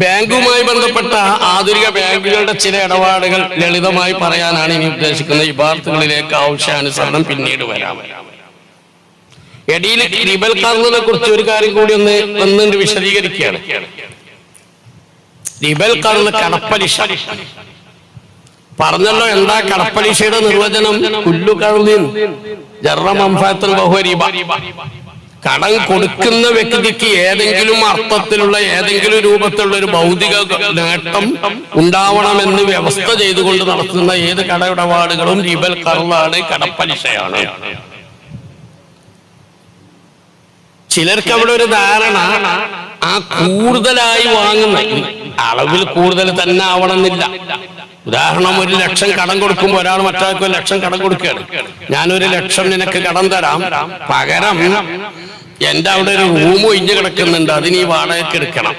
ബാങ്കുമായി ബന്ധപ്പെട്ട ആധുനിക ബാങ്കുകളുടെ ചില ഇടപാടുകൾ ലളിതമായി പറയാനാണ് ഇനി ഉദ്ദേശിക്കുന്ന ഇബാറത്തുകളിലേക്ക് ആവശ്യാനുസരണം പിന്നീട് വരാം. ഇടയിൽ റിബൽ ഖർളിനെ കുറിച്ച് ഒരു കാര്യം കൂടി ഒന്നുകൊണ്ട് വിശദീകരിക്കുകയാണ്. റിബൽ ഖർള് കടപ്പലിശ പറഞ്ഞല്ലോ. എന്താ കടപ്പലിശയുടെ നിർവചനം? കുല്ലു ഖർളിൻ ജറ മൻഫഅത്തൻ വഹുവ റിബ. കടം കൊടുക്കുന്ന വ്യക്തിക്ക് ഏതെങ്കിലും അർത്ഥത്തിലുള്ള ഏതെങ്കിലും രൂപത്തിലുള്ള ഒരു ഭൗതിക നേട്ടം ഉണ്ടാവണമെന്ന് വ്യവസ്ഥ ചെയ്തുകൊണ്ട് നടത്തുന്ന ഏത് കടയിടപാടുകളും റിബൽ ഖർളാണ്, കടപ്പലിശയാണ്. ചിലർക്ക് അവിടെ ഒരു ധാരണ, ആ കൂടുതലായി വാങ്ങുന്ന അളവിൽ കൂടുതൽ തന്നെ ആവണമെന്നില്ല. ഉദാഹരണം, 1 ലക്ഷം കടം കൊടുക്കുമ്പോൾ ഒരാൾ മറ്റൊരാൾക്ക് 1 ലക്ഷം കടം കൊടുക്കുകയാണ്. ഞാൻ 1 ലക്ഷം നിനക്ക് കടം തരാം, പകരം എന്റെ അവിടെ ഒരു റൂം ഒഴിഞ്ഞു കിടക്കുന്നുണ്ട്, അതിന് ഈ വാടകയ്ക്ക് എടുക്കണം.